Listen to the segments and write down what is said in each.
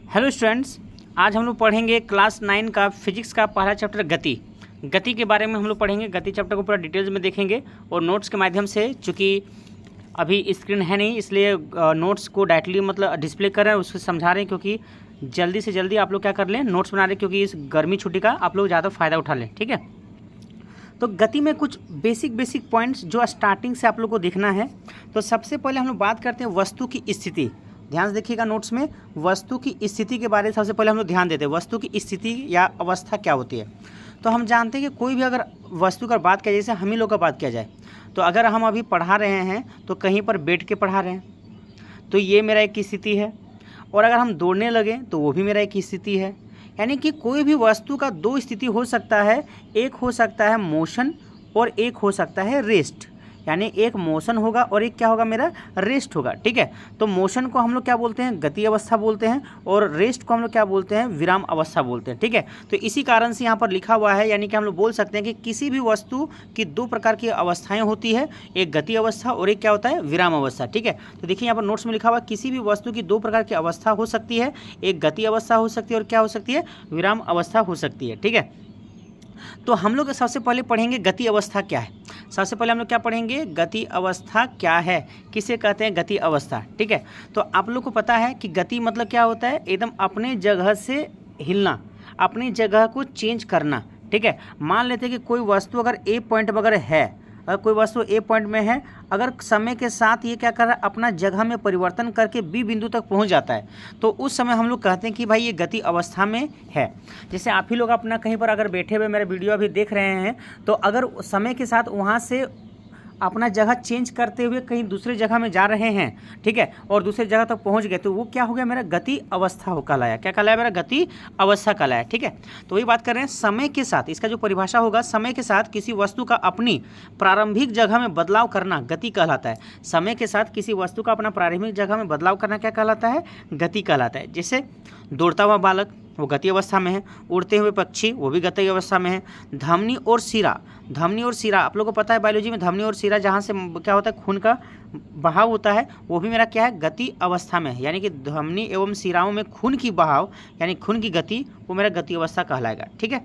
Hello students, आज हम लोग पढ़ेंगे क्लास 9 का फिजिक्स का पहला चैप्टर गति के बारे में हम लोग पढ़ेंगे। गति चैप्टर को पूरा डिटेल्स में देखेंगे और नोट्स के माध्यम से, चूँकि अभी स्क्रीन है नहीं इसलिए नोट्स को डायरेक्टली मतलब डिस्प्ले कर रहे हैं, उसको समझा रहे हैं, क्योंकि जल्दी से जल्दी आप लोग क्या कर लें, नोट्स बना रहे हैं, क्योंकि इस गर्मी छुट्टी का आप लोग ज़्यादा फ़ायदा उठा लें। ठीक है, तो गति में कुछ बेसिक पॉइंट्स जो स्टार्टिंग से आप लोग को देखना है। तो सबसे पहले हम लोग बात करते हैं वस्तु की स्थिति। ध्यान से देखिएगा नोट्स में, वस्तु की स्थिति के बारे में सबसे पहले हम लोग ध्यान देते हैं। वस्तु की स्थिति या अवस्था क्या होती है, तो हम जानते हैं कि कोई भी अगर वस्तु का बात किया, जैसे हम ही लोग का बात किया जाए, तो अगर हम अभी पढ़ा रहे हैं तो कहीं पर बैठ के पढ़ा रहे हैं, तो ये मेरा एक स्थिति है। और अगर हम दौड़ने लगें तो वो भी मेरा एक स्थिति है। यानी कि कोई भी वस्तु का दो स्थिति हो सकता है, एक हो सकता है मोशन और एक हो सकता है रेस्ट। यानी एक मोशन होगा और एक क्या होगा, मेरा रेस्ट होगा। ठीक है, तो मोशन को हम लोग क्या बोलते हैं, गति अवस्था बोलते हैं, और रेस्ट को हम लोग क्या बोलते हैं, विराम अवस्था बोलते हैं। ठीक है, तो इसी कारण से यहाँ पर लिखा हुआ है, यानी कि हम लोग बोल सकते हैं कि किसी भी वस्तु की दो प्रकार की अवस्थाएं होती है, एक गति अवस्था और एक क्या होता है, विराम अवस्था। ठीक है, तो देखिए यहाँ पर नोट्स में लिखा हुआ, किसी भी वस्तु की दो प्रकार की अवस्था हो सकती है, एक गति अवस्था हो सकती है और क्या हो सकती है, विराम अवस्था हो सकती है। ठीक है, तो हम लोग सबसे पहले पढ़ेंगे गति अवस्था क्या है। सबसे पहले हम लोग क्या पढ़ेंगे, गति अवस्था क्या है, किसे कहते हैं गति अवस्था। ठीक है, तो आप लोग को पता है कि गति मतलब क्या होता है, एकदम अपने जगह से हिलना, अपनी जगह को चेंज करना। ठीक है, मान लेते हैं कि कोई वस्तु अगर ए पॉइंट वगैरह है, अगर कोई वस्तु ए पॉइंट में है, अगर समय के साथ ये क्या कर रहा है, अपना जगह में परिवर्तन करके बी बिंदु तक पहुंच जाता है, तो उस समय हम लोग कहते हैं कि भाई ये गति अवस्था में है। जैसे आप ही लोग अपना कहीं पर अगर बैठे हुए मेरा वीडियो अभी देख रहे हैं, तो अगर समय के साथ वहाँ से अपना जगह चेंज करते हुए कहीं दूसरे जगह में जा रहे हैं, ठीक है, और दूसरे जगह तक पहुंच गए, तो वो क्या हो गया, मेरा गति अवस्था हो कहलाया। क्या कहलाया, मेरा गति अवस्था कहलाया। ठीक है, तो वही बात कर रहे हैं, समय के साथ इसका जो परिभाषा होगा, समय के साथ किसी वस्तु का अपनी प्रारंभिक जगह में बदलाव करना गति कहलाता है। समय के साथ किसी वस्तु का अपना प्रारंभिक जगह में बदलाव करना क्या कहलाता है, गति कहलाता है। जैसे दौड़ता हुआ बालक, वो गति अवस्था में है। उड़ते हुए पक्षी, वो भी गति अवस्था में है। धमनी और शिरा, आप लोगों को पता है बायोलॉजी में, धमनी और शिरा जहाँ से क्या होता है, खून का बहाव होता है, वो भी मेरा क्या है, गति अवस्था में है। यानी कि धमनी एवं शिराओं में खून की बहाव यानी खून की गति, वो मेरा गति अवस्था कहलाएगा। ठीक है,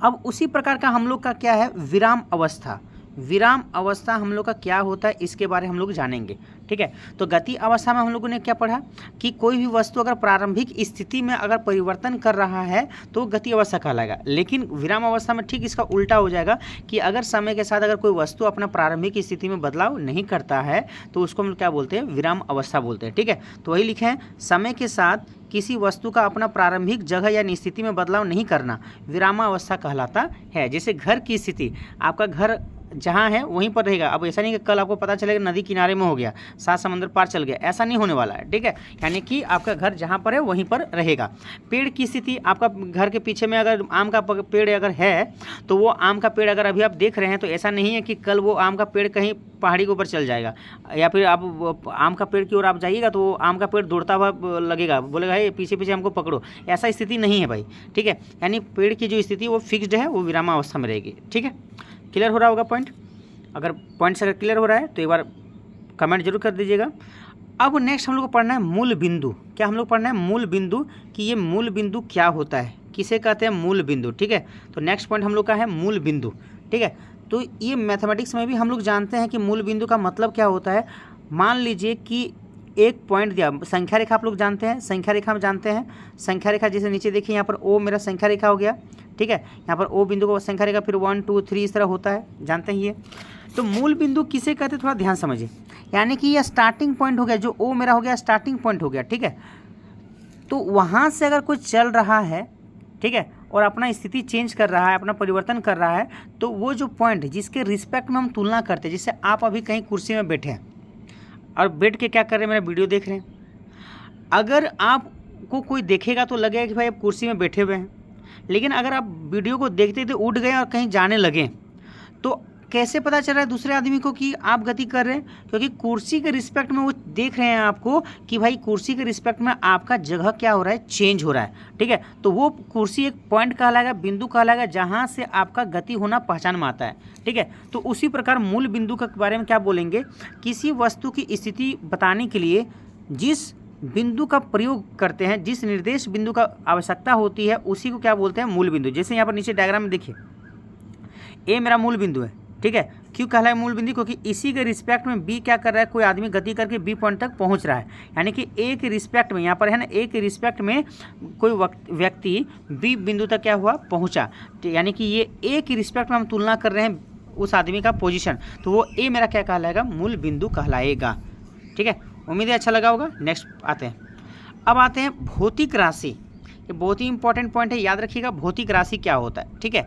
अब उसी प्रकार का हम लोग का क्या है, विराम अवस्था। विराम अवस्था हम लोग का क्या होता है, इसके बारे में हम लोग जानेंगे। ठीक है, तो गति अवस्था में हम लोगों ने क्या पढ़ा कि कोई भी वस्तु अगर प्रारंभिक स्थिति में अगर परिवर्तन कर रहा है तो गति अवस्था कहलाएगा। लेकिन विराम अवस्था में ठीक इसका उल्टा हो जाएगा कि अगर समय के साथ अगर कोई वस्तु अपना प्रारंभिक स्थिति में बदलाव नहीं करता है तो उसको हम क्या बोलते हैं, विराम अवस्था बोलते हैं। ठीक है, तो वही लिखे हैं, समय के साथ किसी वस्तु का अपना प्रारंभिक जगह या स्थिति में बदलाव नहीं करना विरामावस्था कहलाता है। जैसे घर की स्थिति, आपका घर जहाँ है वहीं पर रहेगा। अब ऐसा नहीं कि कल आपको पता चलेगा नदी किनारे में हो गया, 7 समंदर पार चल गया, ऐसा नहीं होने वाला है। ठीक है, यानी कि आपका घर जहाँ पर है वहीं पर रहेगा। पेड़ की स्थिति, आपका घर के पीछे में अगर आम का पेड़ अगर है, तो वो आम का पेड़ अगर अभी आप देख रहे हैं, तो ऐसा नहीं है कि कल वो आम का पेड़ कहीं पहाड़ी के ऊपर चल जाएगा, या फिर आप आम का पेड़ की ओर आप जाइएगा तो आम का पेड़ दौड़ता हुआ लगेगा, बोलेगा हे पीछे पीछे हमको पकड़ो। ऐसा स्थिति नहीं है भाई। ठीक है, यानी पेड़ की जो स्थिति वो फिक्स्ड है, वो विरामावस्था में रहेगी। ठीक है, क्लियर हो रहा होगा पॉइंट। अगर पॉइंट्स अगर क्लियर हो रहा है तो एक बार कमेंट जरूर कर दीजिएगा। अब नेक्स्ट हम लोग को पढ़ना है मूल बिंदु। क्या हम लोग पढ़ना है, मूल बिंदु, कि ये मूल बिंदु क्या होता है, किसे कहते हैं, मूल बिंदु। ठीक है, तो नेक्स्ट पॉइंट हम लोग का है मूल बिंदु। ठीक है, तो ये मैथमेटिक्स में भी हम लोग जानते हैं कि मूल बिंदु का मतलब क्या होता है। मान लीजिए कि एक पॉइंट दिया, संख्या रेखा आप लोग जानते हैं, संख्या रेखा में जानते हैं, संख्या रेखा जैसे नीचे देखिए यहाँ पर ओ मेरा संख्या रेखा हो गया। ठीक है, यहाँ पर ओ बिंदु को संख्या रेखा, फिर 1 2 3 इस तरह होता है, जानते हैं ये। तो मूल बिंदु किसे कहते हैं, थोड़ा ध्यान समझिए। यानी कि यह स्टार्टिंग पॉइंट हो गया, जो ओ मेरा हो गया स्टार्टिंग पॉइंट हो गया। ठीक है, तो वहाँ से अगर कुछ चल रहा है, ठीक है, और अपना स्थिति चेंज कर रहा है, अपना परिवर्तन कर रहा है, तो वो जो पॉइंट जिसके रिस्पेक्ट में हम तुलना करते हैं, जैसे आप अभी कहीं कुर्सी में बैठे हैं और बैठ के क्या कर रहे हैं, मेरा वीडियो देख रहे हैं। अगर आपको कोई देखेगा तो लगेगा कि भाई आप कुर्सी में बैठे हुए हैं, लेकिन अगर आप वीडियो को देखते थे उठ गए और कहीं जाने लगे, तो कैसे पता चल रहा है दूसरे आदमी को कि आप गति कर रहे हैं, क्योंकि कुर्सी के रिस्पेक्ट में वो देख रहे हैं आपको कि भाई कुर्सी के रिस्पेक्ट में आपका जगह क्या हो रहा है, चेंज हो रहा है। ठीक है, तो वो कुर्सी एक पॉइंट कहलाएगा, बिंदु कहलाएगा, जहाँ से आपका गति होना पहचान में आता है। ठीक है, तो उसी प्रकार मूल बिंदु के बारे में क्या बोलेंगे, किसी वस्तु की स्थिति बताने के लिए जिस बिंदु का प्रयोग करते हैं, जिस निर्देश बिंदु का आवश्यकता होती है उसी को क्या बोलते हैं, मूल बिंदु। जैसे यहाँ पर नीचे डायग्राम में देखिए, ए मेरा मूल बिंदु है, ठीक है। क्यों कहला है मूल बिंदु, क्योंकि इसी के रिस्पेक्ट में बी क्या कर रहा है, कोई आदमी गति करके बी पॉइंट तक पहुंच रहा है। यानी कि ए के रिस्पेक्ट में, यहाँ पर है ना, ए के रिस्पेक्ट में कोई व्यक्ति बी बिंदु तक क्या हुआ, पहुंचा। यानी कि ये ए के रिस्पेक्ट में हम तुलना कर रहे हैं उस आदमी का पोजीशन, तो वो ए मेरा क्या कहलाएगा, मूल बिंदु कहलाएगा। ठीक है, उम्मीद है अच्छा लगा होगा। नेक्स्ट आते हैं, अब आते हैं भौतिक राशि। ये बहुत ही इंपॉर्टेंट पॉइंट है, याद रखिएगा भौतिक राशि क्या होता है। ठीक है,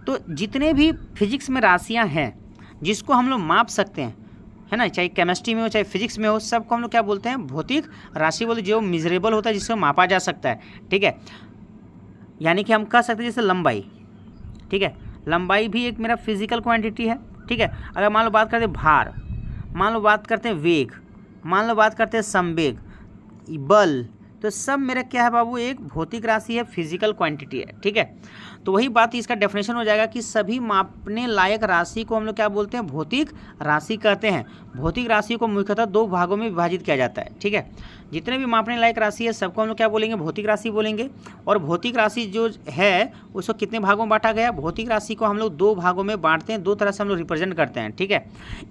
तो जितने भी फिजिक्स में राशियां हैं जिसको हम लोग माप सकते हैं, है ना, चाहे केमिस्ट्री में हो चाहे फिजिक्स में हो, सबको हम लोग क्या बोलते हैं, भौतिक राशि बोलते, जो मिजरेबल होता है, जिसको मापा जा सकता है। ठीक है, यानी कि हम कह सकते हैं जैसे लंबाई, ठीक है, लंबाई भी एक मेरा फिजिकल क्वांटिटी है। ठीक है, अगर मान लो बात करते हैं भार, मान लो बात करते हैं वेग, मान लो बात करते हैं संवेग, बल, तो सब मेरा क्या है बाबू, एक भौतिक राशि है, फिजिकल क्वांटिटी है। ठीक है, तो वही बात इसका डेफिनेशन हो जाएगा कि सभी मापने लायक राशि को हम लोग क्या बोलते हैं, भौतिक राशि कहते हैं। भौतिक राशि को मुख्यतः दो भागों में विभाजित किया जाता है। ठीक है, जितने भी मापने लायक राशि है सबको हम लोग क्या बोलेंगे, भौतिक राशि बोलेंगे। और भौतिक राशि जो है उसको कितने भागों में बांटा गया, भौतिक राशि को हम लोग दो भागों में बांटते हैं, दो तरह से हम लोग रिप्रेजेंट करते हैं। ठीक है,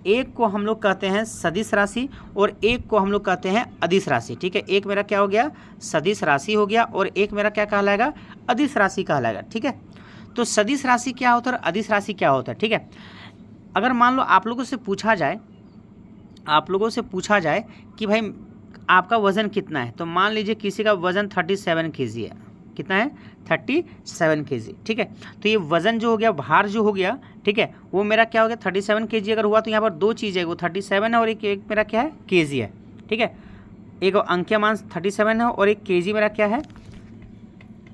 एक को हम लोग कहते हैं सदिश राशि और एक को हम लोग कहते हैं अदिश राशि। ठीक है, एक मेरा क्या हो गया, सदिश राशि हो गया, और एक मेरा क्या कहलाएगा, अदिश राशि कहलाएगा। ठीक है, तो सदिश राशि क्या होता है और अदिश राशि क्या होता है। ठीक है, अगर मान लो आप लोगों से पूछा जाए कि भाई आपका वज़न कितना है, तो मान लीजिए किसी का वज़न 37 kg है। कितना है, 37 kg। ठीक है, तो ये वज़न जो हो गया, भार जो हो गया, ठीक है, वो मेरा क्या हो गया, 37 kg अगर हुआ तो यहाँ पर दो चीज़ है, वो 37 है और एक मेरा क्या है, kg है। ठीक है, एक अंकीय मान 37 है और एक kg मेरा क्या है,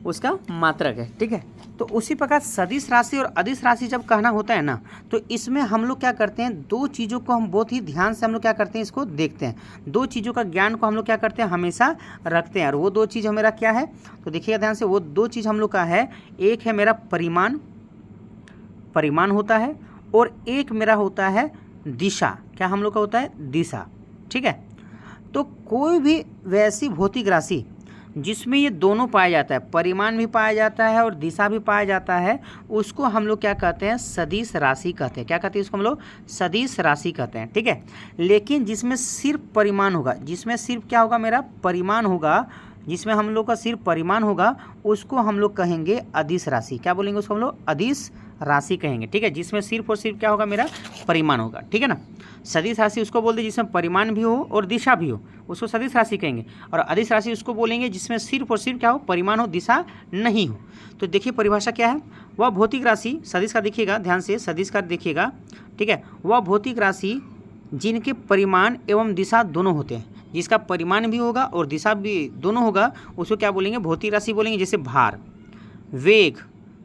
उसका मात्रक है। ठीक है, तो उसी प्रकार सदिश राशि और अदिश राशि जब कहना होता है ना, तो इसमें हम लोग क्या करते हैं, दो चीज़ों को हम बहुत ही ध्यान से हम लोग क्या करते हैं, इसको देखते हैं। दो चीज़ों का ज्ञान को हम लोग क्या करते हैं, हमेशा रखते हैं। और वो दो चीज़ मेरा क्या है, तो देखिएगा ध्यान से, वो दो चीज़ हम लोग का है, एक है मेरा परिमाण होता है, और एक मेरा होता है दिशा। क्या हम लोग का होता है, दिशा। ठीक है, तो कोई भी वैसी भौतिक राशि जिसमें ये दोनों पाया जाता है, परिमाण भी पाया जाता है और दिशा भी पाया जाता है, उसको हम लोग क्या कहते हैं, सदिश राशि कहते हैं। क्या कहते हैं इसको हम लोग, सदिश राशि कहते हैं। ठीक है, लेकिन जिसमें सिर्फ परिमाण होगा, जिसमें सिर्फ क्या होगा, मेरा परिमाण होगा, जिसमें हम लोग का सिर्फ परिमाण होगा, उसको हम लोग कहेंगे अदिश राशि। क्या बोलेंगे उसको हम लोग, अदिश राशि कहेंगे। ठीक है, जिसमें सिर्फ और सिर्फ क्या होगा, मेरा परिमाण होगा। ठीक है ना, सदिश राशि उसको बोलते हैं जिसमें परिमाण भी हो और दिशा भी हो, उसको सदिश राशि कहेंगे। और अदिश राशि उसको बोलेंगे जिसमें सिर्फ और सिर्फ क्या हो, परिमाण हो, दिशा नहीं हो। तो देखिए परिभाषा क्या है, वह भौतिक राशि, सदिश का देखिएगा ध्यान से, सदिश का देखिएगा। ठीक है, वह भौतिक राशि जिनके परिमाण एवं दिशा दोनों होते हैं, जिसका परिमाण भी होगा और दिशा भी दोनों होगा, उसको क्या बोलेंगे, भौतिक राशि बोलेंगे। जैसे भार, वेग,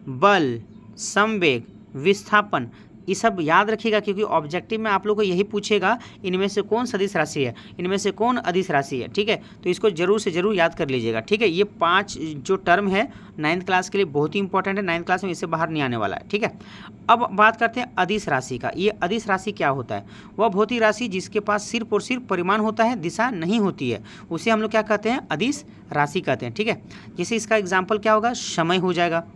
बल, संवेग, विस्थापन, ये सब याद रखिएगा, क्योंकि ऑब्जेक्टिव में आप लोग को यही पूछेगा, इनमें से कौन सदिश राशि है, इनमें से कौन अदिश राशि है। ठीक है, तो इसको जरूर से जरूर याद कर लीजिएगा। ठीक है, ये 5 जो टर्म है 9th क्लास के लिए बहुत ही इंपॉर्टेंट है, 9th क्लास में इससे बाहर नहीं आने वाला है। ठीक है, अब बात करते हैं अदिश राशि का। ये अदिश राशि क्या होता है, वह भौतिक राशि जिसके पास सिर्फ और सिर्फ परिमाण होता है, दिशा नहीं होती है, उसे हम लोग क्या कहते हैं, अदिश राशि कहते हैं। ठीक है, जैसे इसका एग्जाम्पल क्या होगा, समय हो जाएगा,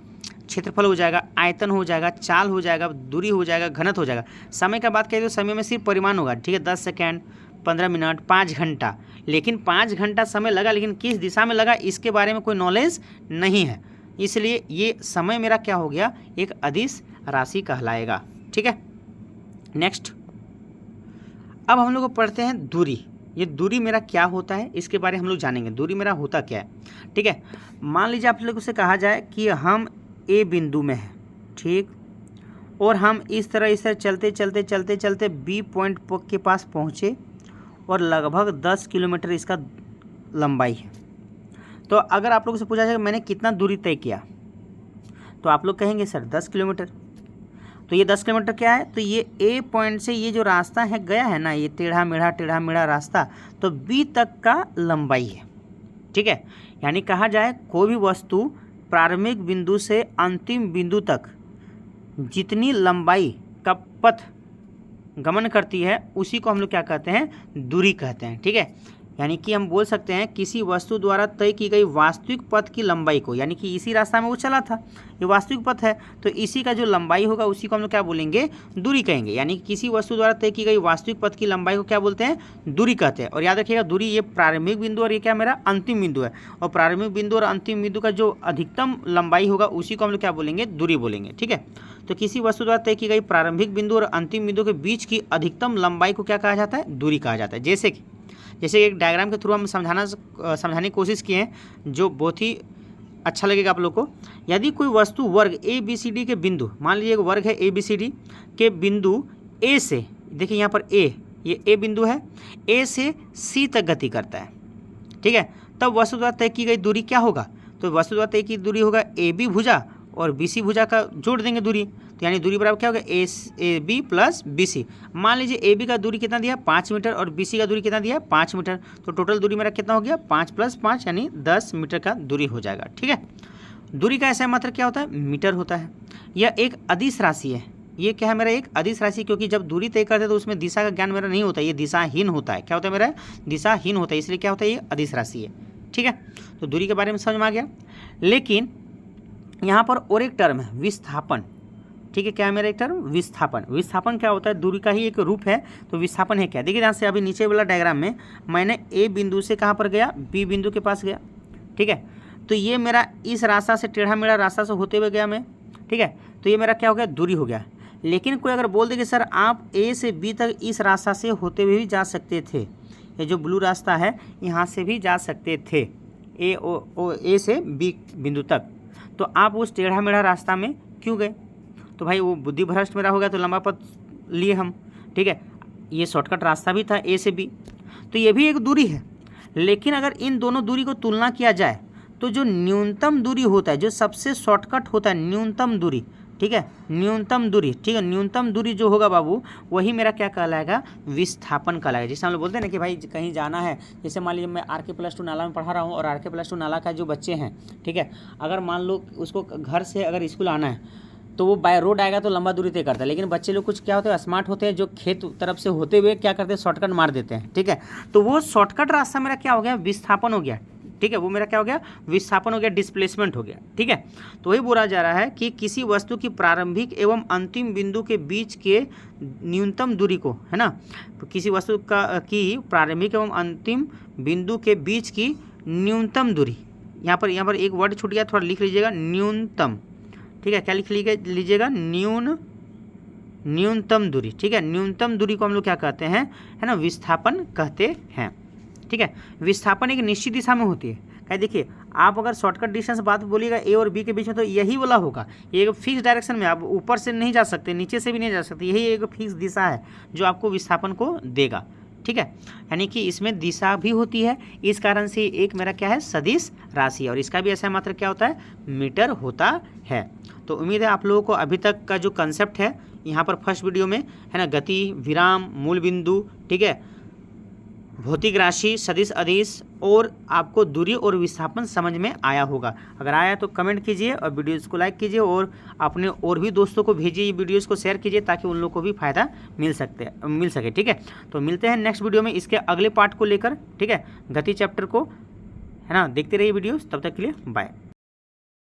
क्षेत्रफल हो जाएगा, आयतन हो जाएगा, चाल हो जाएगा, दूरी हो जाएगा, घनत्व हो जाएगा। समय का बात करें तो समय में सिर्फ परिमाण होगा। ठीक है, 10 सेकेंड, 15 मिनट, 5 घंटा, लेकिन 5 घंटा समय लगा, लेकिन किस दिशा में लगा इसके बारे में कोई नॉलेज नहीं है, इसलिए ये समय मेरा क्या हो गया, एक अदिश राशि कहलाएगा। ठीक है, नेक्स्ट अब हम लोग पढ़ते हैं दूरी। ये दूरी मेरा क्या होता है, इसके बारे में हम लोग जानेंगे, दूरी मेरा होता क्या है। ठीक है, मान लीजिए आप लोगों से कहा जाए कि हम ए बिंदु में है, ठीक, और हम इस तरह चलते चलते चलते चलते बी पॉइंट के पास पहुँचे और लगभग 10 किलोमीटर इसका लंबाई है। तो अगर आप लोगों से पूछा जाए मैंने कितना दूरी तय किया, तो आप लोग कहेंगे सर 10 किलोमीटर। तो ये 10 किलोमीटर क्या है, तो ये ए पॉइंट से ये जो रास्ता है गया है ना, ये टेढ़ा मेढ़ा रास्ता, तो बी तक का लंबाई है। ठीक है, यानी कहा जाए कोई भी वस्तु प्रारंभिक बिंदु से अंतिम बिंदु तक जितनी लंबाई का पथ गमन करती है, उसी को हम लोग क्या कहते हैं, दूरी कहते हैं। ठीक है, यानी कि हम बोल सकते हैं किसी वस्तु द्वारा तय की गई वास्तविक पथ की लंबाई को, यानी कि इसी रास्ता में वो चला था, ये वास्तविक पथ है, तो इसी का जो लंबाई होगा उसी को हम लोग क्या बोलेंगे, दूरी कहेंगे। यानी कि किसी वस्तु द्वारा तय की गई वास्तविक पथ की लंबाई को क्या बोलते हैं, दूरी कहते हैं। और याद रखिएगा दूरी ये प्रारंभिक बिंदु और ये क्या मेरा अंतिम बिंदु है, और प्रारंभिक बिंदु और अंतिम बिंदु का जो अधिकतम लंबाई होगा उसी को हम लोग क्या बोलेंगे, दूरी बोलेंगे। ठीक है, तो किसी वस्तु द्वारा तय की गई प्रारंभिक बिंदु और अंतिम बिंदु के बीच की अधिकतम लंबाई को क्या कहा जाता है, दूरी कहा जाता है। जैसे एक डायग्राम के थ्रू हम समझाने की कोशिश किए हैं, जो बहुत ही अच्छा लगेगा आप लोग को। यदि कोई वस्तु वर्ग ए बी सी डी के बिंदु, मान लीजिए एक वर्ग है ए बी सी डी के बिंदु ए से, देखिए यहाँ पर ये ए बिंदु है, ए से सी तक गति करता है, ठीक है, तब वस्तु द्वारा तय की गई दूरी क्या होगा, तो वस्तु द्वारा तय की दूरी होगा ए बी भुजा और बी सी भुजा का जोड़ देंगे दूरी, तो यानी दूरी बराबर क्या होगा, A B plus B C. मान लीजिए ए बी का दूरी कितना दिया 5 मीटर और बी सी का दूरी कितना दिया 5 मीटर, तो टोटल दूरी मेरा कितना हो गया 5 + 5 यानी 10 मीटर का दूरी हो जाएगा। ठीक है, दूरी का ऐसा मात्रक क्या होता है, मीटर होता है। यह एक अदिश राशि है, ये क्या है मेरा एक अदिश राशि, क्योंकि जब दूरी तय करते हैं तो उसमें दिशा का ज्ञान मेरा नहीं होता, ये दिशाहीन होता है। क्या होता है मेरा, दिशाहीन होता है, इसलिए क्या होता है, ये अदिश राशि है। ठीक है, तो दूरी के बारे में समझ में आ गया। लेकिन यहाँ पर और एक टर्म है विस्थापन। ठीक है, क्या है मेरा एक टर्म, विस्थापन। विस्थापन क्या होता है, दूरी का ही एक रूप है, तो विस्थापन है क्या, देखिए ध्यान से। अभी नीचे वाला डायग्राम में मैंने ए बिंदु से कहाँ पर गया, बी बिंदु के पास गया। ठीक है, तो ये मेरा इस रास्ता से, टेढ़ा मेढ़ा रास्ता से होते हुए गया मैं। ठीक है, तो ये मेरा क्या हो गया, दूरी हो गया। लेकिन कोई अगर बोल दे कि सर आप ए से बी तक इस रास्ता से होते हुए भी जा सकते थे, ये जो ब्लू रास्ता है यहाँ से भी जा सकते थे, ए से बी बिंदु तक, तो आप उस टेढ़ा मेढ़ा रास्ता में क्यों गए, तो भाई वो बुद्धि भ्रष्ट मेरा हो गया, तो लंबा पथ लिए हम। ठीक है, ये शॉर्टकट रास्ता भी था ए से बी, तो ये भी एक दूरी है। लेकिन अगर इन दोनों दूरी को तुलना किया जाए तो जो न्यूनतम दूरी होता है, जो सबसे शॉर्टकट होता है, न्यूनतम दूरी, ठीक है, न्यूनतम दूरी, ठीक है, न्यूनतम दूरी जो होगा बाबू, वही मेरा क्या कहलाएगा, विस्थापन कहलाएगा। जैसे हम लोग बोलते हैं ना कि भाई कहीं जाना है, जैसे मान लीजिए मैं RK+2 नाला में पढ़ा रहा हूँ और RK+2 नाला का जो बच्चे हैं, ठीक है, अगर मान लो उसको घर से अगर स्कूल आना है तो वो बाय रोड आएगा तो लंबा दूरी तय करता है। लेकिन बच्चे लोग कुछ क्या होते हैं, स्मार्ट होते हैं, जो खेत तरफ से होते हुए क्या करते हैं, शॉर्टकट मार देते हैं। ठीक है, तो वो शॉर्टकट रास्ता मेरा क्या हो गया, विस्थापन हो गया। ठीक है, वो मेरा क्या हो गया, विस्थापन हो गया, डिस्प्लेसमेंट हो गया। ठीक है, तो वही बोला जा रहा है कि किसी वस्तु की प्रारंभिक एवं अंतिम बिंदु के बीच के न्यूनतम दूरी को, है ना, तो किसी वस्तु की प्रारंभिक एवं अंतिम बिंदु के बीच की न्यूनतम दूरी, यहाँ पर एक वर्ड छूट गया, थोड़ा लिख लीजिएगा, न्यूनतम। ठीक है, क्या लिख लीजिएगा, न्यूनतम दूरी। ठीक है, न्यूनतम दूरी को हम लोग क्या कहते हैं, है ना, विस्थापन कहते हैं। ठीक है, विस्थापन एक निश्चित दिशा में होती है। क्या देखिए, आप अगर शॉर्टकट डिस्टेंस बात बोलिएगा ए और बी के बीच में, तो यही वाला होगा, ये एक फिक्स डायरेक्शन में, आप ऊपर से नहीं जा सकते, नीचे से भी नहीं जा सकते, यही एक फिक्स दिशा है जो आपको विस्थापन को देगा। ठीक है, यानी कि इसमें दिशा भी होती है, इस कारण से एक मेरा क्या है, सदिश राशि है, और इसका भी ऐसा मात्र क्या होता है, मीटर होता है। तो उम्मीद है आप लोगों को अभी तक का जो कंसेप्ट है यहाँ पर फर्स्ट वीडियो में, है ना, गति, विराम, मूल बिंदु, ठीक है, भौतिक राशि, सदिश, अदिश और आपको दूरी और विस्थापन समझ में आया होगा। अगर आया तो कमेंट कीजिए और वीडियोज़ को लाइक कीजिए और अपने और भी दोस्तों को भेजिए, ये वीडियोज़ को शेयर कीजिए ताकि उन लोगों को भी फ़ायदा मिल सके। ठीक है, तो मिलते हैं नेक्स्ट वीडियो में इसके अगले पार्ट को लेकर। ठीक है, गति चैप्टर को, है ना, देखते रहिए वीडियोज़, तब तक के लिए बाय।